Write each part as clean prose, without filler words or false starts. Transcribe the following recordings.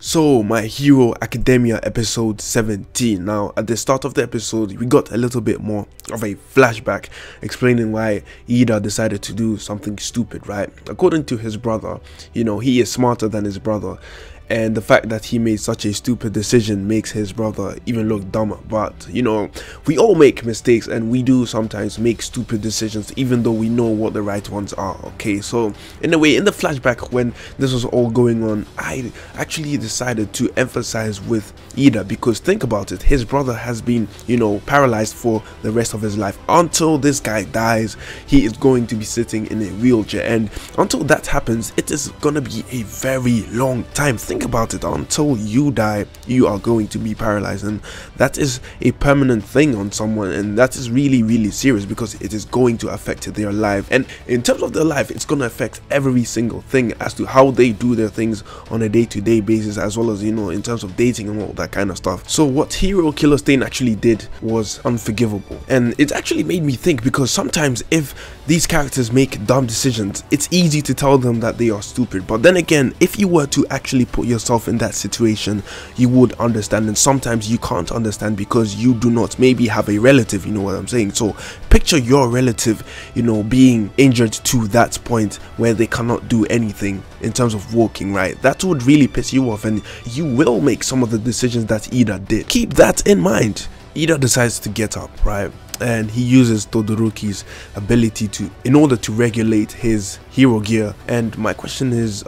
So, My Hero Academia episode 17. Now, at the start of the episode, we got a little bit more of a flashback explaining why Iida decided to do something stupid, right? According to his brother, he is smarter than his brother. And the fact that he made such a stupid decision makes his brother even look dumber. But, we all make mistakes and we do sometimes make stupid decisions even though we know what the right ones are, okay? So, in a way, in the flashback when this was all going on, I actually decided to emphasize with Iida because think about it, his brother has been, paralyzed for the rest of his life. Until this guy dies, he is going to be sitting in a wheelchair, and until that happens, it is gonna be a very long time. Think about it, until you die you are going to be paralyzed, and that is a permanent thing on someone, and that is really serious because it is going to affect their life. And in terms of their life, it's going to affect every single thing as to how they do their things on a day-to-day basis, as well as in terms of dating and all that kind of stuff. So what Hero Killer Stain actually did was unforgivable, and it actually made me think, because sometimes if these characters make dumb decisions, it's easy to tell them that they are stupid, but then again, if you were to actually put yourself in that situation, you would understand. And sometimes you can't understand because you do not maybe have a relative, you know what I'm saying? So picture your relative being injured to that point where they cannot do anything in terms of walking, right? That would really piss you off, and you will make some of the decisions that Iida did. Keep that in mind. Iida decides to get up, right? And he uses Todoroki's ability in order to regulate his hero gear. And my question is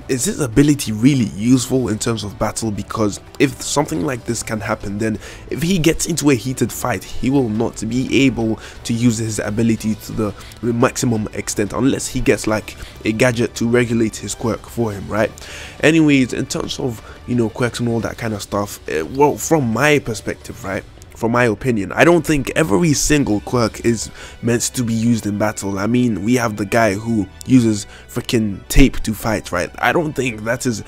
his ability really useful in terms of battle? Because if something like this can happen, then if he gets into a heated fight, he will not be able to use his ability to the maximum extent unless he gets like a gadget to regulate his quirk for him, right? Anyways, in terms of quirks and all that kind of stuff, well, from my perspective, right, from my opinion, I don't think every single quirk is meant to be used in battle. I mean, we have the guy who uses freaking tape to fight, right? I don't think that is,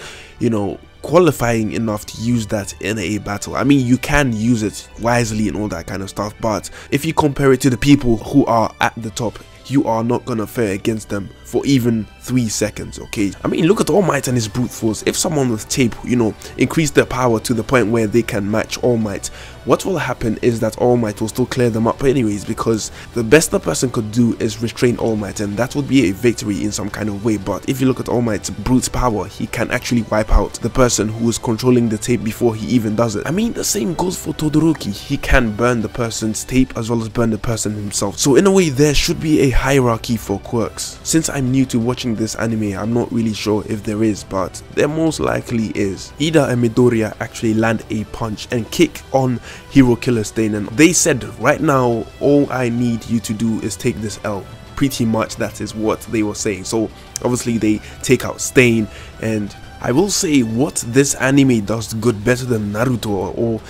qualifying enough to use that in a battle. I mean, you can use it wisely and all that kind of stuff, but if you compare it to the people who are at the top, you are not gonna fare against them for even 3 seconds, okay? I mean, look at All Might and his brute force. If someone with tape, increase their power to the point where they can match All Might, what will happen is that All Might will still clear them up anyways, because the best the person could do is restrain All Might, and that would be a victory in some kind of way. But if you look at All Might's brute power, he can actually wipe out the person who is controlling the tape before he even does it. I mean, the same goes for Todoroki. He can burn the person's tape as well as burn the person himself. So in a way, there should be a hierarchy for quirks. Since I'm new to watching this anime, I'm not really sure if there is, but there most likely is. Iida and Midoriya actually land a punch and kick on Hero Killer Stain, and they said, right now, all I need you to do is take this L. Pretty much that is what they were saying. So obviously they take out Stain, and I will say what this anime does good better than Naruto or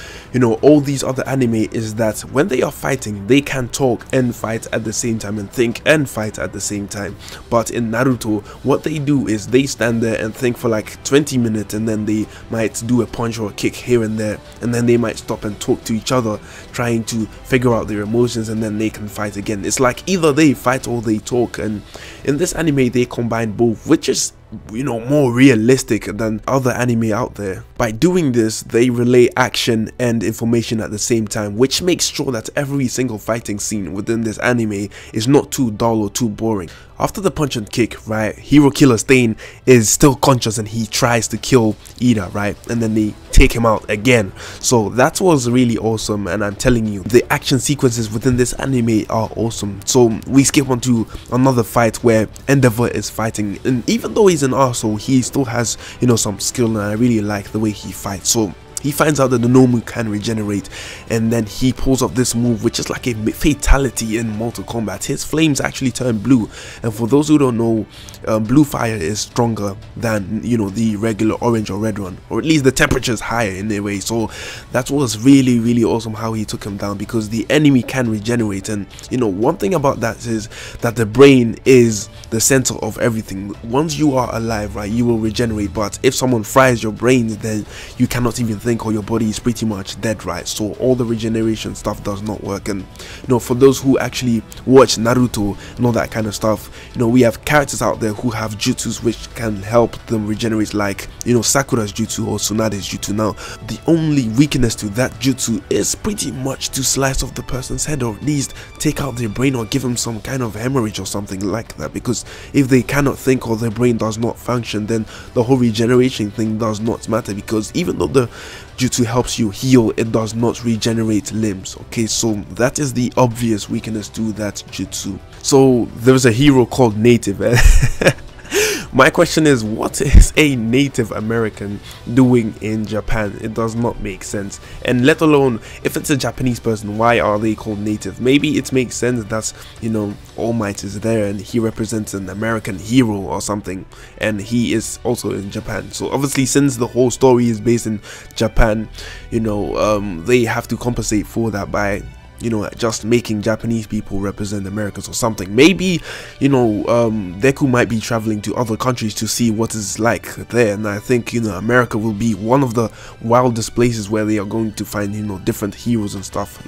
all these other anime is that when they are fighting, they can talk and fight at the same time, and think and fight at the same time. But in Naruto, what they do is they stand there and think for like 20 minutes, and then they might do a punch or a kick here and there, and then they might stop and talk to each other, trying to figure out their emotions, and then they can fight again. It's like either they fight or they talk, and in this anime they combine both, which is more realistic than other anime out there. By doing this, they relay action and information at the same time, which makes sure that every single fighting scene within this anime is not too dull or too boring. After the punch and kick, right, Hero Killer Stain is still conscious and he tries to kill Iida, right, and then they take him out again. So that was really awesome, and I'm telling you, the action sequences within this anime are awesome. So we skip on to another fight where Endevouor is fighting, and even though he's an arsehole, he still has some skill, and I really like the way he fights. So he finds out that the nomu can regenerate, and then he pulls off this move which is like a fatality in Mortal Kombat. His flames actually turn blue, and for those who don't know, blue fire is stronger than the regular orange or red one, or at least the temperature is higher in a way. So that was really awesome how he took him down, because the enemy can regenerate. And one thing about that is that the brain is the center of everything. Once you are alive, right, you will regenerate, but if someone fries your brains, then you cannot even think think, or your body is pretty much dead, right? So all the regeneration stuff does not work. And for those who actually watch Naruto and all that kind of stuff, we have characters out there who have jutsus which can help them regenerate, like Sakura's jutsu or Tsunade's jutsu. Now the only weakness to that jutsu is pretty much to slice off the person's head, or at least take out their brain, or give them some kind of hemorrhage or something like that, because if they cannot think or their brain does not function, then the whole regeneration thing does not matter, because even though the jutsu helps you heal, it does not regenerate limbs. Okay, so that is the obvious weakness to that jutsu. So there's a hero called Native. My question is, what is a Native American doing in Japan? It does not make sense. And let alone, if it's a Japanese person, why are they called Native? Maybe it makes sense that, All Might is there and he represents an American hero or something, and he is also in Japan. So obviously, since the whole story is based in Japan, they have to compensate for that by just making Japanese people represent Americans or something. Maybe Deku might be traveling to other countries to see what it's like there, and I think America will be one of the wildest places where they are going to find different heroes and stuff.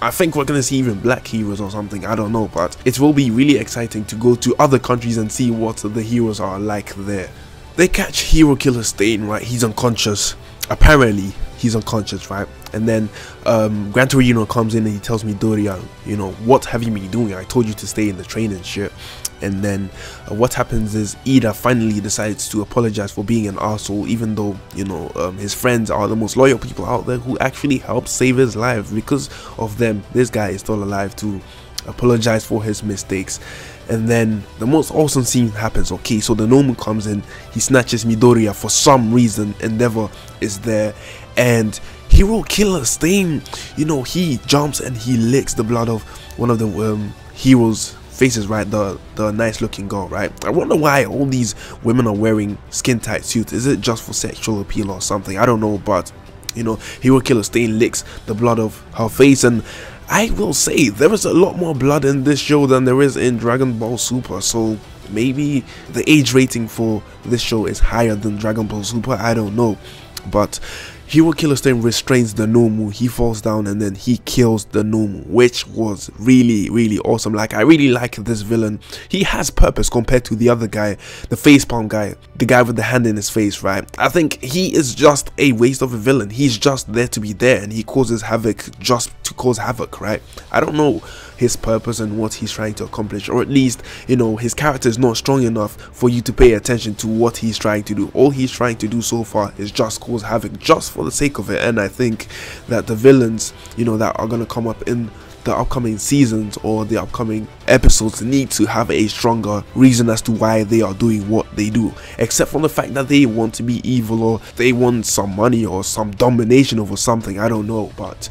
I think we're gonna see even black heroes or something, I don't know, but it will be really exciting to go to other countries and see what the heroes are like there. They catch Hero Killer Stain, right? He's unconscious. Apparently he's unconscious, right? And then Gran Torino comes in and he tells Midoriya, what have you been doing? I told you to stay in the train and shit. And then what happens is Iida finally decides to apologize for being an arsehole, even though his friends are the most loyal people out there who actually helped save his life. Because of them, this guy is still alive to apologize for his mistakes. And then the most awesome scene happens. Okay, so the nomu comes in, he snatches Midoriya. For some reason, Endevouor is there, and Hero Killer Stain, he jumps and he licks the blood of one of the heroes' faces, right? The nice looking girl, right? I wonder why all these women are wearing skin tight suits. Is it just for sexual appeal or something? I don't know, but Hero Killer Stain licks the blood of her face. And I will say, there is a lot more blood in this show than there is in Dragon Ball Super, so maybe the age rating for this show is higher than Dragon Ball Super, I don't know. But Hero Killer Stain restrains the nomu, he falls down and then he kills the nomu, which was really awesome. Like, I really like this villain. He has purpose compared to the other guy, the facepalm guy, the guy with the hand in his face, right? I think he is just a waste of a villain. He's just there to be there, and he causes havoc just to cause havoc, right? I don't know his purpose and what he's trying to accomplish, or at least his character is not strong enough for you to pay attention to what he's trying to do. All he's trying to do so far is just cause havoc, just for the sake of it. And I think that the villains that are going to come up in the upcoming seasons or the upcoming episodes need to have a stronger reason as to why they are doing what they do, except for the fact that they want to be evil, or they want some money or some domination over something. I don't know, but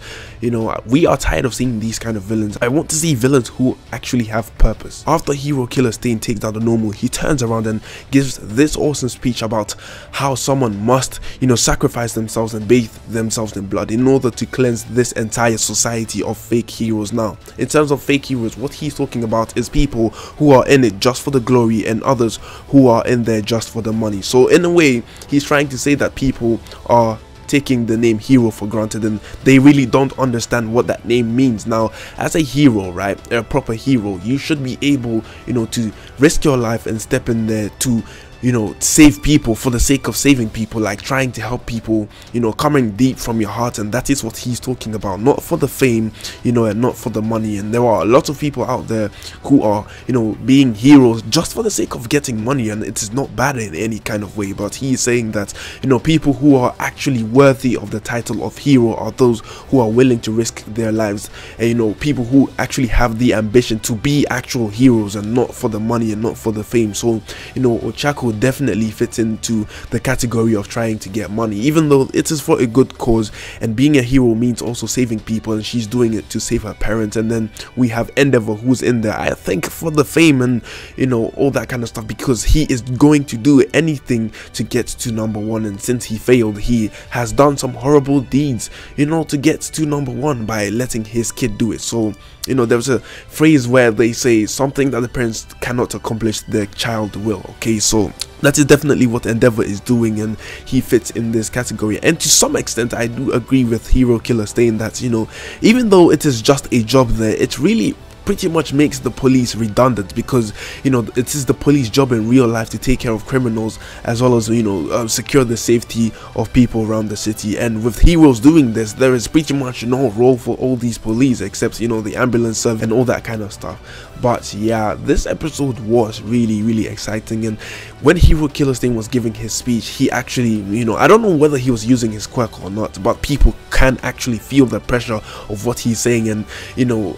we are tired of seeing these kind of villains. I want to see villains who actually have purpose. After Hero Killer Stain takes down the normal, he turns around and gives this awesome speech about how someone must sacrifice themselves and bathe themselves in blood in order to cleanse this entire society of fake heroes. Now, in terms of fake heroes, what he's talking about is people who are in it just for the glory, and others who are in there just for the money. So in a way, he's trying to say that people are taking the name hero for granted, and they really don't understand what that name means. Now, as a hero, right, a proper hero, you should be able to risk your life and step in there to save people for the sake of saving people, like trying to help people, coming deep from your heart. And that is what he's talking about, not for the fame, and not for the money. And there are a lot of people out there who are, being heroes just for the sake of getting money, and it is not bad in any kind of way. But he is saying that, people who are actually worthy of the title of hero are those who are willing to risk their lives, and people who actually have the ambition to be actual heroes and not for the money and not for the fame. So, Ochako definitely fits into the category of trying to get money, even though it is for a good cause. And being a hero means also saving people, and she's doing it to save her parents. And then we have Endevouor, who's in there, I think, for the fame and all that kind of stuff, because he is going to do anything to get to #1. And since he failed, he has done some horrible deeds to get to #1 by letting his kid do it. So there's a phrase where they say something that the parents cannot accomplish, their child will. Okay, so that is definitely what Endevouor is doing, and he fits in this category. And to some extent I do agree with Hero Killer saying that, you know, even though it is just a job there, it really pretty much makes the police redundant, because, you know, it is the police job in real life to take care of criminals as well as, you know, secure the safety of people around the city. And with heroes doing this, there is pretty much no role for all these police except, you know, the ambulance service and all that kind of stuff. But yeah, this episode was really exciting. And when Hero Killer's thing was giving his speech, he actually, you know, I don't know whether he was using his quirk or not, but people can actually feel the pressure of what he's saying. And, you know,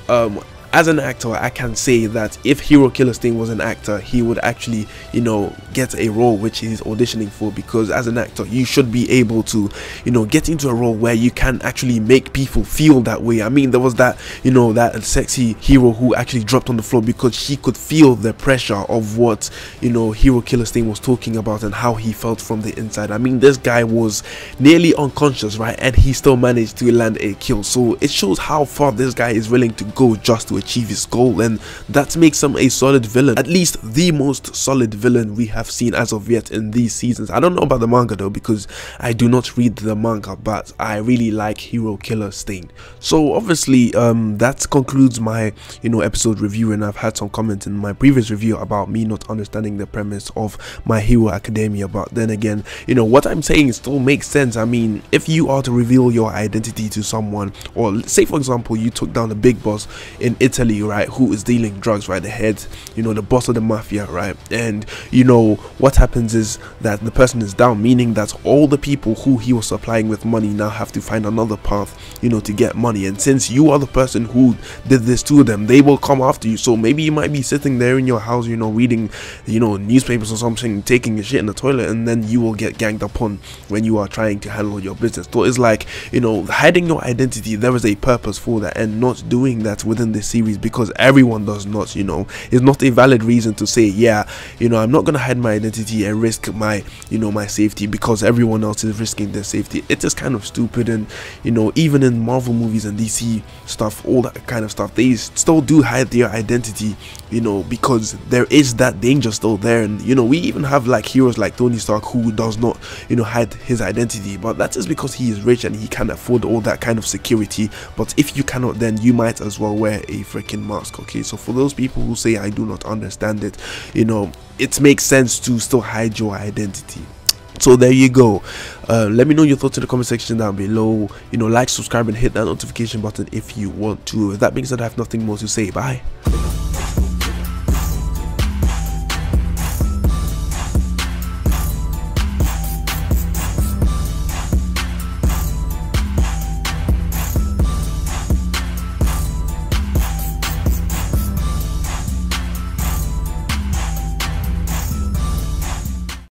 as an actor, I can say that if Hero Killer's thing was an actor, he would actually, you know, get a role which he's auditioning for, because as an actor, you should be able to, you know, get into a role where you can actually make people feel that way. I mean, there was that, you know, that sexy hero who actually dropped on the floor because she could feel the pressure of what, you know, Hero Killer's thing was talking about and how he felt from the inside. I mean, this guy was nearly unconscious, right? And he still managed to land a kill. So it shows how far this guy is willing to go just to achieve his goal, and that makes him a solid villain, at least the most solid villain we have seen as of yet in these seasons. I don't know about the manga though, because I do not read the manga, but I really like Hero Killer's thing. So obviously that concludes my, you know, episode review, and I've had some comments in my previous review about me not understanding the premise of My Hero Academia, but then again, you know, what I'm saying still makes sense. I mean, if you are to reveal your identity to someone, or say for example you took down the big boss in Italy, right, who is dealing drugs, right, the head, you know, the boss of the mafia, right, and you know what happens is that the person is down, meaning that all the people who he was supplying with money now have to find another path, you know, to get money. And since you are the person who did this to them, they will come after you. So maybe you might be sitting there in your house, you know, reading, you know, newspapers or something, taking a shit in the toilet, and then you will get ganged upon when you are trying to handle your business. So it's like, you know, hiding your identity, there is a purpose for that, and not doing that within this series, because everyone does not, you know, it's not a valid reason to say, yeah, you know, I'm not gonna hide my identity and risk my, you know, my safety because everyone else is risking their safety. It is kind of stupid. And you know, even in Marvel movies and DC stuff, all that kind of stuff, they still do hide their identity, you know, because there is that danger still there. And you know, we even have like heroes like Tony Stark who does not, you know, hide his identity, but that is because he is rich and he can afford all that kind of security. But if you cannot, then you might as well wear a freaking mask. Okay, so for those people who say I do not understand it, you know, it makes sense to still hide your identity. So there you go. Let me know your thoughts in the comment section down below. You know, like, subscribe, and hit that notification button if you want to. With that being said, I have nothing more to say. Bye.